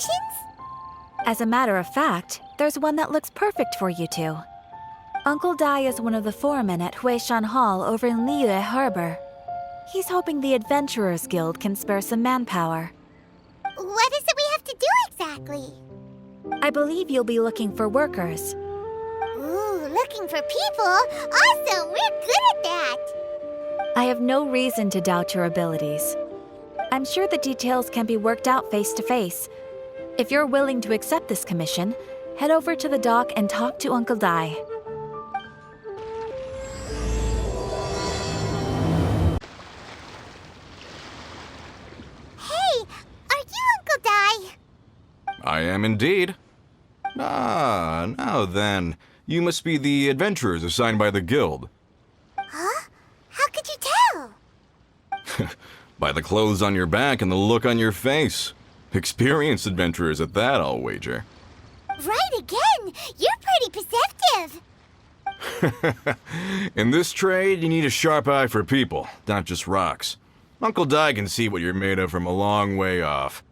commissions? As a matter of fact, there's one that looks perfect for you two. Uncle Dai is one of the foremen at Huishan Hall over in Liyue Harbor. He's hoping the Adventurers Guild can spare some manpower. What is it we have to do exactly? I believe you'll be looking for workers. Ooh, looking for people? Awesome! We're good at that! I have no reason to doubt your abilities. I'm sure the details can be worked out face to face. If you're willing to accept this commission, head over to the dock and talk to Uncle Dai. Hey, are you Uncle Dai? I am indeed. Ah, now then. You must be the adventurers assigned by the guild. Huh? How could you tell? By the clothes on your back and the look on your face. Experienced adventurers at that, I'll wager. Right again! You're pretty perceptive! In this trade, you need a sharp eye for people, not just rocks. Uncle Dai can see what you're made of from a long way off.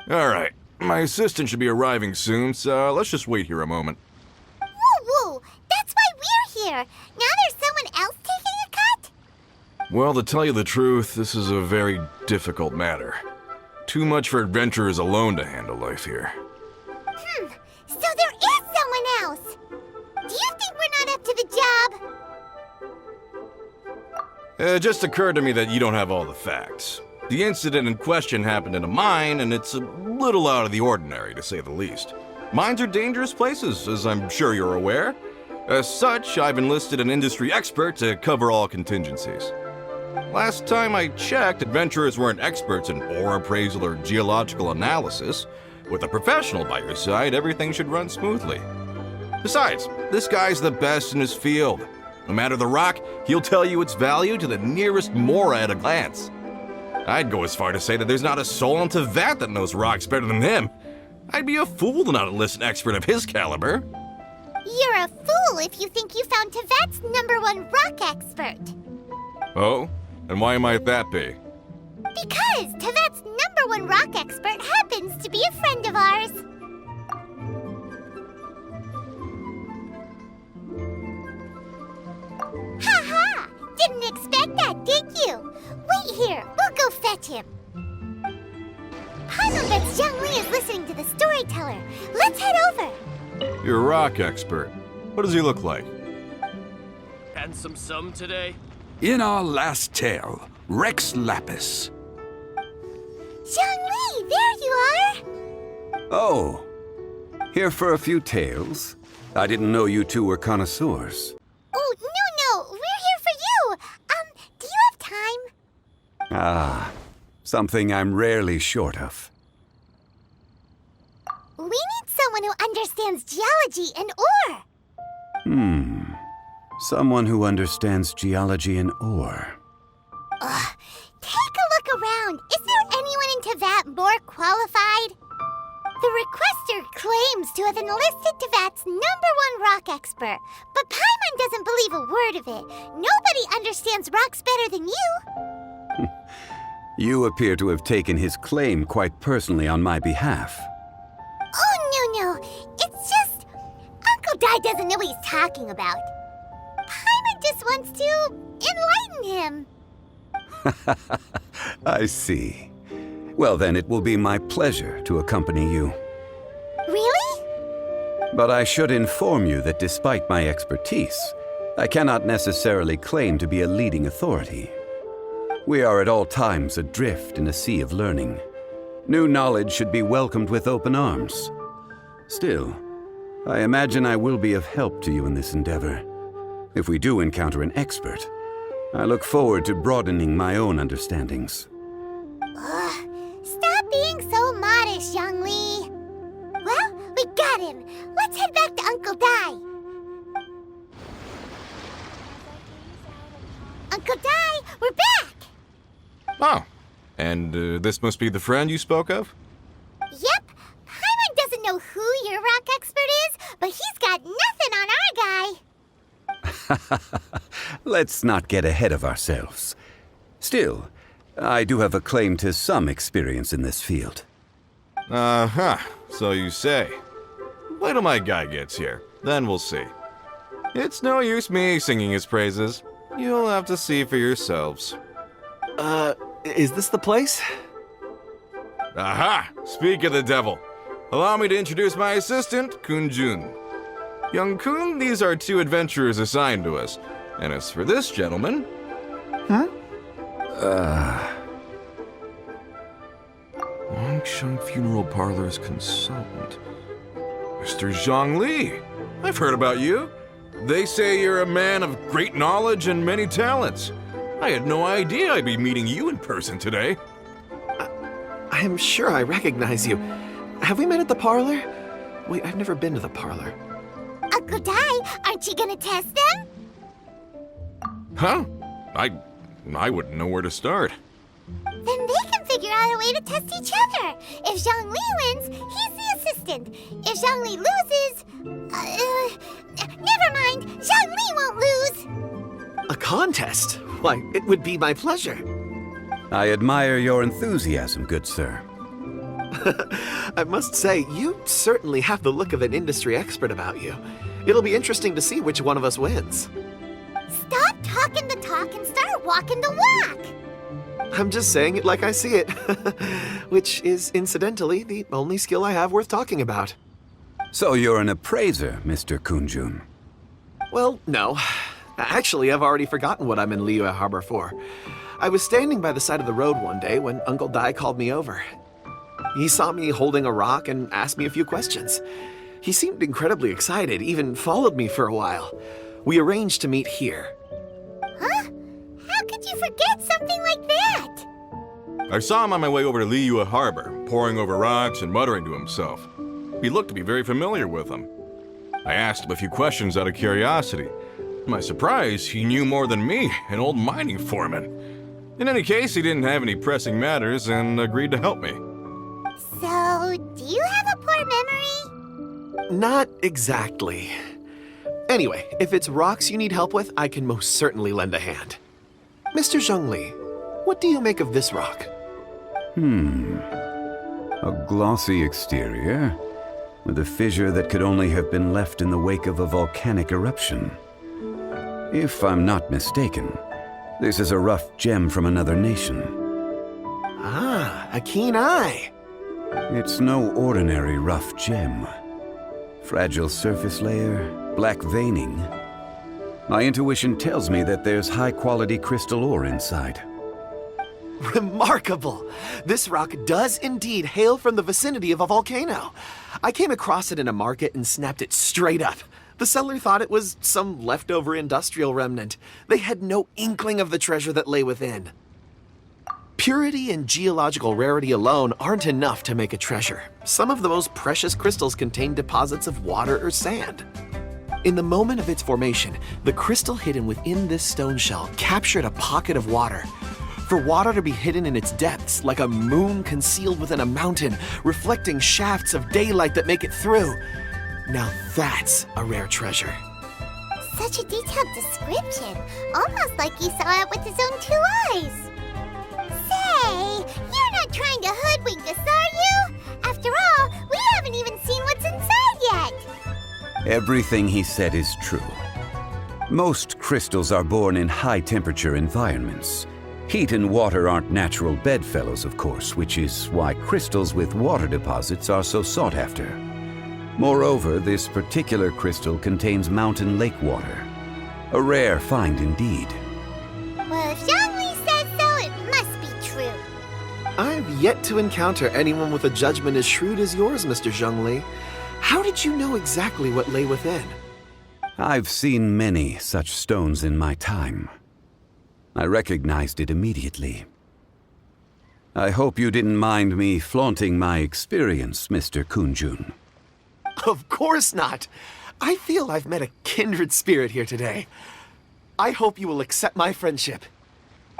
Alright, my assistant should be arriving soon, so let's just wait here a moment. Woo-woo! That's why we're here! Now there's someone else taking a cut? Well, to tell you the truth, this is a very difficult matter. Too much for adventurers alone to handle life here. So there is someone else! Do you think we're not up to the job? It just occurred to me that you don't have all the facts. The incident in question happened in a mine, and it's a little out of the ordinary, to say the least. Mines are dangerous places, as I'm sure you're aware. As such, I've enlisted an industry expert to cover all contingencies. Last time I checked, adventurers weren't experts in ore appraisal or geological analysis. With a professional by your side, everything should run smoothly. Besides, this guy's the best in his field. No matter the rock, he'll tell you its value to the nearest mora at a glance. I'd go as far to say that there's not a soul on Tevat that knows rocks better than him. I'd be a fool to not enlist an expert of his caliber. You're a fool if you think you found Tevat's #1 rock expert. Oh? And why might that be? Because Tevat's #1 rock expert happens to be a friend of ours. Ha-ha! Didn't expect that, did you? Wait here, we'll go fetch him. Paimon bets Zhongli is listening to the storyteller. Let's head over. You're a rock expert. What does he look like? Handsome some today? In our last tale, Rex Lapis. Zhongli, there you are! Oh, here for a few tales? I didn't know you two were connoisseurs. Oh, no, we're here for you. Do you have time? Ah, something I'm rarely short of. We need someone who understands geology and ore. Someone who understands geology and ore. Take a look around. Is there anyone in Tevat more qualified? The requester claims to have enlisted Tevat's #1 rock expert, but Paimon doesn't believe a word of it. Nobody understands rocks better than you. You appear to have taken his claim quite personally on my behalf. Oh, no. It's just... Uncle Dai doesn't know what he's talking about. Paimon just wants to enlighten him. I see. Well, then it will be my pleasure to accompany you. Really? But I should inform you that despite my expertise, I cannot necessarily claim to be a leading authority. We are at all times adrift in a sea of learning. New knowledge should be welcomed with open arms. Still, I imagine I will be of help to you in this endeavor. If we do encounter an expert, I look forward to broadening my own understandings. Stop being so modest, Zhongli. Well, we got him. Let's head back to Uncle Dai. Uncle Dai, we're back! Oh, and this must be the friend you spoke of? Yep. Paimon doesn't know who your rock expert is, but he's got nothing on our guy. Let's not get ahead of ourselves. Still, I do have a claim to some experience in this field. Uh-huh, so you say. Wait till my guy gets here, then we'll see. It's no use me singing his praises. You'll have to see for yourselves. Is this the place? Aha! Speak of the devil. Allow me to introduce my assistant, Kun-jun. Young Kun, these are 2 adventurers assigned to us. And as for this gentleman... Longsheng Funeral Parlor's consultant. Mr. Zhongli. I've heard about you. They say you're a man of great knowledge and many talents. I had no idea I'd be meeting you in person today. I am sure I recognize you. Have we met at the parlor? Wait, I've never been to the parlor. Uncle Dai, aren't you gonna test them? Huh? I wouldn't know where to start. Then they can figure out a way to test each other. If Zhongli wins, he's the assistant. If Zhongli loses... never mind, Zhongli won't lose. A contest? Why, it would be my pleasure. I admire your enthusiasm, good sir. I must say, you certainly have the look of an industry expert about you. It'll be interesting to see which one of us wins. Stop talking the talk and start walking the walk. I'm just saying it like I see it, which is, incidentally, the only skill I have worth talking about. So you're an appraiser, Mr. Kun-jun. Well, no. Actually, I've already forgotten what I'm in Liyue Harbor for. I was standing by the side of the road one day when Uncle Dai called me over. He saw me holding a rock and asked me a few questions. He seemed incredibly excited, even followed me for a while. We arranged to meet here. Huh? How could you forget something like that? I saw him on my way over to Liyue Harbor, poring over rocks and muttering to himself. He looked to be very familiar with them. I asked him a few questions out of curiosity. To my surprise, he knew more than me, an old mining foreman. In any case, he didn't have any pressing matters and agreed to help me. So, do you have a poor memory? Not exactly. Anyway, if it's rocks you need help with, I can most certainly lend a hand. Mr. Zhongli, what do you make of this rock? A glossy exterior, with a fissure that could only have been left in the wake of a volcanic eruption. If I'm not mistaken, this is a rough gem from another nation. Ah, a keen eye. It's no ordinary rough gem. Fragile surface layer, black veining. My intuition tells me that there's high-quality crystal ore inside. Remarkable! This rock does indeed hail from the vicinity of a volcano. I came across it in a market and snapped it straight up. The seller thought it was some leftover industrial remnant. They had no inkling of the treasure that lay within. Purity and geological rarity alone aren't enough to make a treasure. Some of the most precious crystals contain deposits of water or sand. In the moment of its formation, the crystal hidden within this stone shell captured a pocket of water. For water to be hidden in its depths, like a moon concealed within a mountain, reflecting shafts of daylight that make it through. Now that's a rare treasure. Such a detailed description, almost like he saw it with his own 2 eyes. Say, you're not trying to hoodwink us, are you? After all, we haven't even seen what's inside yet. Everything he said is true. Most crystals are born in high-temperature environments. Heat and water aren't natural bedfellows, of course, which is why crystals with water deposits are so sought after. Moreover, this particular crystal contains mountain lake water. A rare find indeed. Well, if Zhongli says so, it must be true. I've yet to encounter anyone with a judgment as shrewd as yours, Mr. Zhongli. How did you know exactly what lay within? I've seen many such stones in my time. I recognized it immediately. I hope you didn't mind me flaunting my experience, Mr. Kun-jun. Of course not. I feel I've met a kindred spirit here today. I hope you will accept my friendship.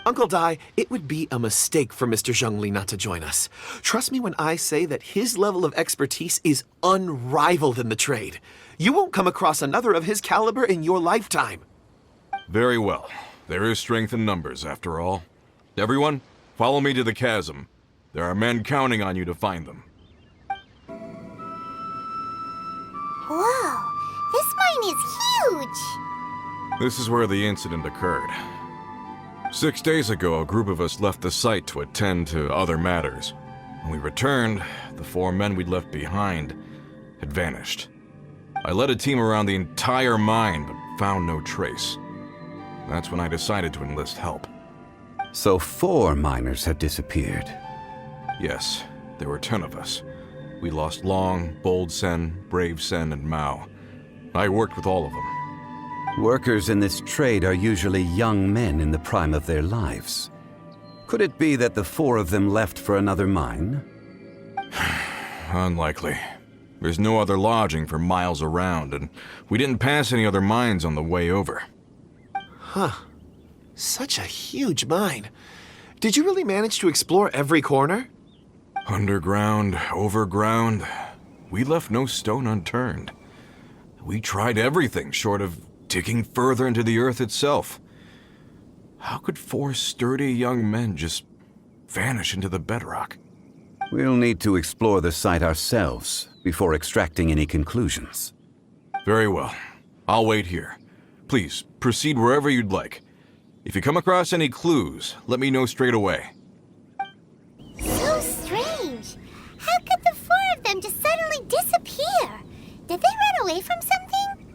Uncle Dai, it would be a mistake for Mr. Zhongli not to join us. Trust me when I say that his level of expertise is unrivaled in the trade. You won't come across another of his caliber in your lifetime. Very well. There is strength in numbers, after all. Everyone, follow me to the chasm. There are men counting on you to find them. Whoa, this mine is huge! This is where the incident occurred. 6 days ago, a group of us left the site to attend to other matters. When we returned, the 4 men we'd left behind had vanished. I led a team around the entire mine, but found no trace. That's when I decided to enlist help. So 4 miners have disappeared. Yes, there were 10 of us. We lost Long, Bold Sen, Brave Sen, and Mao. I worked with all of them. Workers in this trade are usually young men in the prime of their lives. Could it be that the 4 of them left for another mine? Unlikely. There's no other lodging for miles around, and we didn't pass any other mines on the way over. Huh. Such a huge mine. Did you really manage to explore every corner? Underground, overground, we left no stone unturned. We tried everything short of digging further into the earth itself. How could 4 sturdy young men just vanish into the bedrock? We'll need to explore the site ourselves before extracting any conclusions. Very well. I'll wait here. Please, proceed wherever you'd like. If you come across any clues, let me know straight away. So strange. How could the 4 of them just suddenly disappear? Did they run away from something?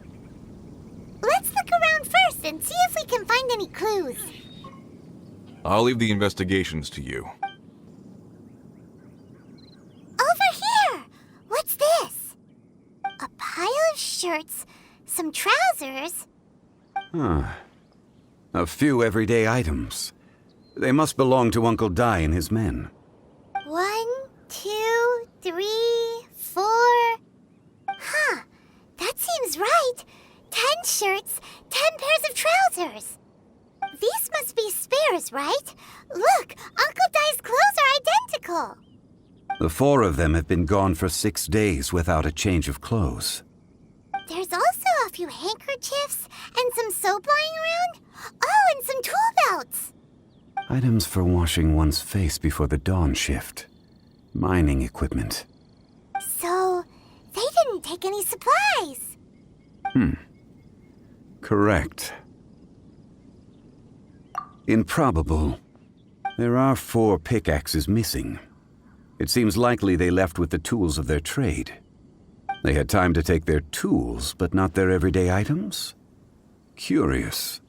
Let's look around first and see if we can find any clues. I'll leave the investigations to you. Over here! What's this? A pile of shirts, some trousers. A few everyday items. They must belong to Uncle Dai and his men. 1, 2, 3, 4. Huh, that seems right. 10 shirts, 10 pairs of trousers. These must be spares, right? Look, Uncle Dai's clothes are identical. The 4 of them have been gone for 6 days without a change of clothes. There's also a few handkerchiefs and some soap lying around. Oh, and some tool belts. Items for washing one's face before the dawn shift. Mining equipment. So, they didn't take any supplies. Correct. Improbable. There are 4 pickaxes missing. It seems likely they left with the tools of their trade. They had time to take their tools, but not their everyday items? Curious.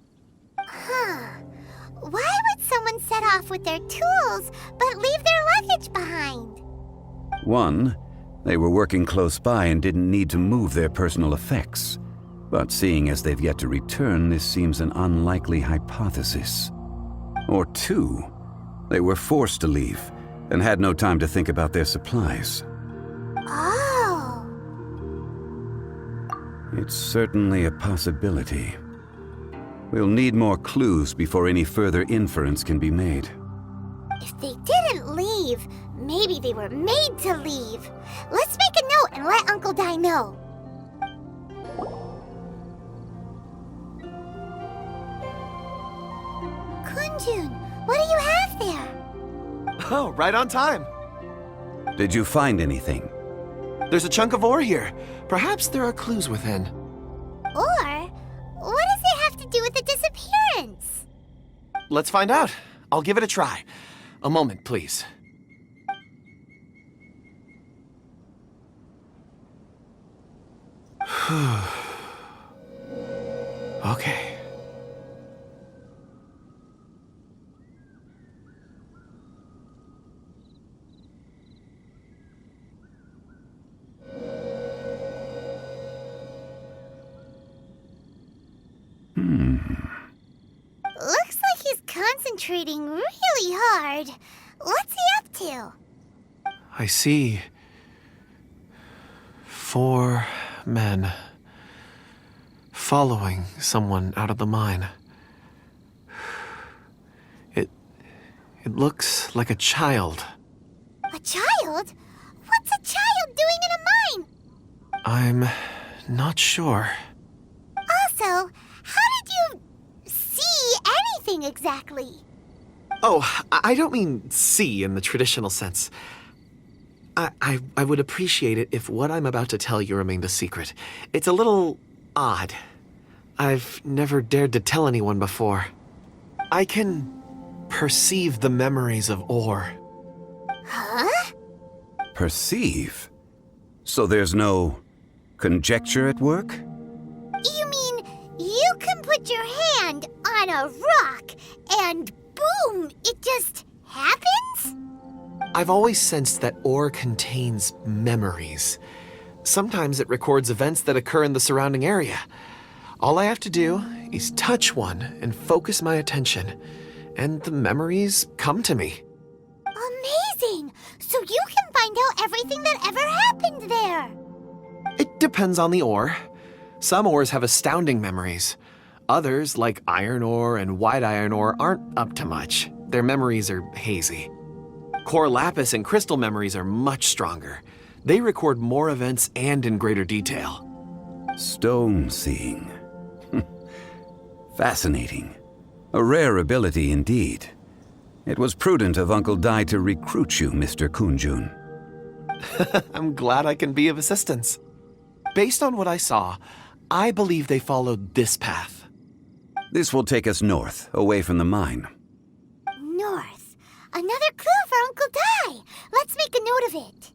Why would someone set off with their tools, but leave their luggage behind? 1, they were working close by and didn't need to move their personal effects. But seeing as they've yet to return, this seems an unlikely hypothesis. Or 2, they were forced to leave and had no time to think about their supplies. Oh. It's certainly a possibility. We'll need more clues before any further inference can be made. If they didn't leave, maybe they were made to leave. Let's make a note and let Uncle Dai know. Kunjun, what do you have there? Oh, right on time. Did you find anything? There's a chunk of ore here. Perhaps there are clues within. Or, what does it have to do with the disappearance? Let's find out. I'll give it a try. A moment, please. Okay. Looks like he's concentrating really hard. What's he up to? I see 4 men following someone out of the mine. It looks like a child. A child? What's a child doing in a mine? I'm not sure. Also, how did you see anything exactly? Oh, I don't mean see in the traditional sense. I would appreciate it if what I'm about to tell you remained a secret. It's a little odd. I've never dared to tell anyone before. I can perceive the memories of ore. Huh? Perceive? So there's no conjecture at work? You mean you can put your hand on a rock and boom, it just happens? I've always sensed that ore contains memories. Sometimes it records events that occur in the surrounding area. All I have to do is touch one and focus my attention, and the memories come to me. Amazing! So you can find out everything that ever happened there. It depends on the ore. Some ores have astounding memories. Others, like iron ore and white iron ore, aren't up to much. Their memories are hazy. Core lapis and crystal memories are much stronger. They record more events and in greater detail. Stone seeing. Fascinating. A rare ability indeed. It was prudent of Uncle Dai to recruit you, Mr. Kunjun. I'm glad I can be of assistance. Based on what I saw, I believe they followed this path. This will take us north, away from the mine. North. Another clue for Uncle Dai. Let's make a note of it.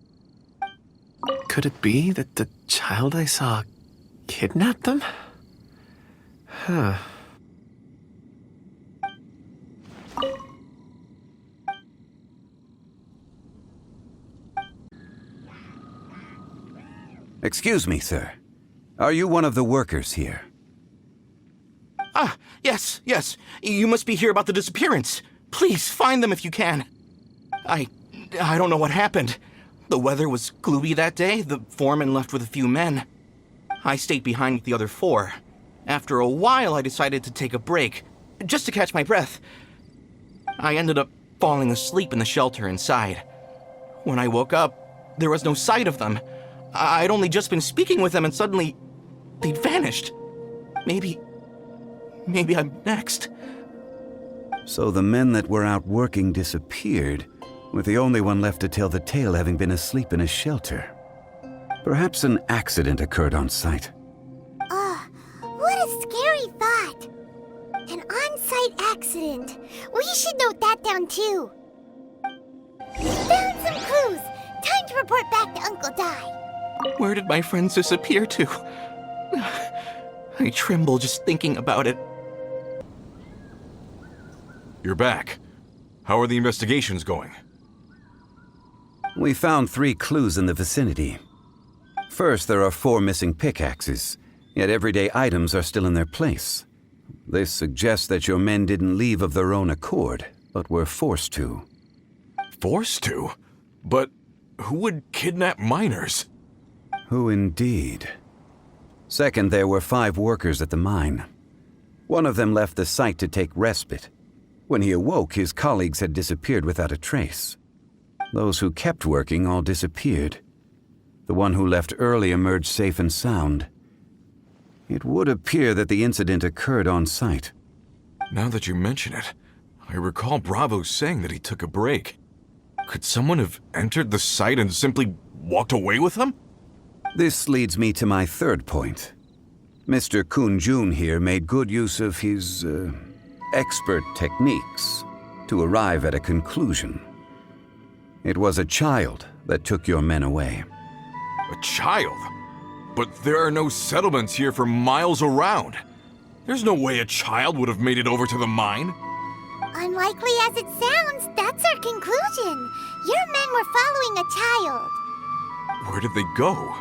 Could it be that the child I saw kidnapped them? Huh. Excuse me, sir. Are you one of the workers here? Ah, yes. You must be here about the disappearance. Please, find them if you can. I don't know what happened. The weather was gloomy that day. The foreman left with a few men. I stayed behind with the other 4. After a while, I decided to take a break, just to catch my breath. I ended up falling asleep in the shelter inside. When I woke up, there was no sight of them. I'd only just been speaking with them and suddenly they'd vanished. Maybe I'm next. So the men that were out working disappeared, with the only one left to tell the tale having been asleep in a shelter. Perhaps an accident occurred on site. What a scary thought. An on-site accident. We should note that down too. Found some clues. Time to report back to Uncle Dai. Where did my friends disappear to? I tremble just thinking about it. You're back. How are the investigations going? We found 3 clues in the vicinity. First, there are 4 missing pickaxes, yet everyday items are still in their place. This suggests that your men didn't leave of their own accord, but were forced to. Forced to? But who would kidnap miners? Who indeed? Second, there were 5 workers at the mine. One of them left the site to take respite. When he awoke, his colleagues had disappeared without a trace. Those who kept working all disappeared. The one who left early emerged safe and sound. It would appear that the incident occurred on site. Now that you mention it, I recall Bravo saying that he took a break. Could someone have entered the site and simply walked away with them? This leads me to my third point. Mr. Kunjun here made good use of his, expert techniques to arrive at a conclusion. It was a child that took your men away. A child? But there are no settlements here for miles around. There's no way a child would have made it over to the mine. Unlikely as it sounds, that's our conclusion. Your men were following a child. Where did they go?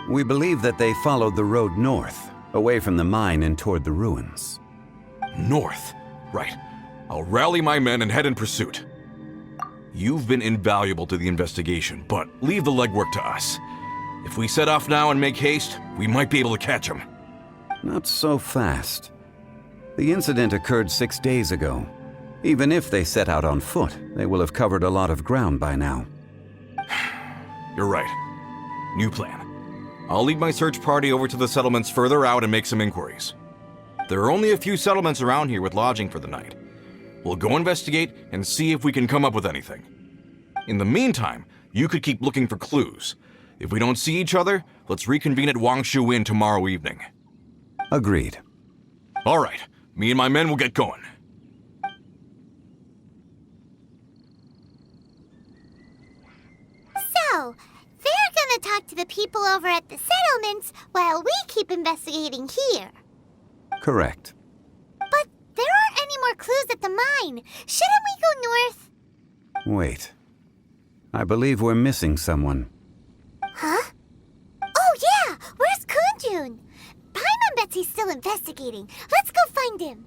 We believe that they followed the road north, away from the mine and toward the ruins. North. Right. I'll rally my men and head in pursuit. You've been invaluable to the investigation, but leave the legwork to us. If we set off now and make haste, we might be able to catch them. Not so fast. The incident occurred 6 days ago. Even if they set out on foot, they will have covered a lot of ground by now. You're right. New plan. I'll lead my search party over to the settlements further out and make some inquiries. There are only a few settlements around here with lodging for the night. We'll go investigate and see if we can come up with anything. In the meantime, You could keep looking for clues. If we don't see each other, let's reconvene at Wangshu Inn tomorrow evening. Agreed. All right, me and my men will get going. So, they're gonna talk to the people over at the settlements while we keep investigating here. Correct. But there aren't any more clues at the mine. Shouldn't we go north? Wait. I believe we're missing someone. Huh? Oh yeah! Where's Kunjun? Paimon bets he's still investigating. Let's go find him.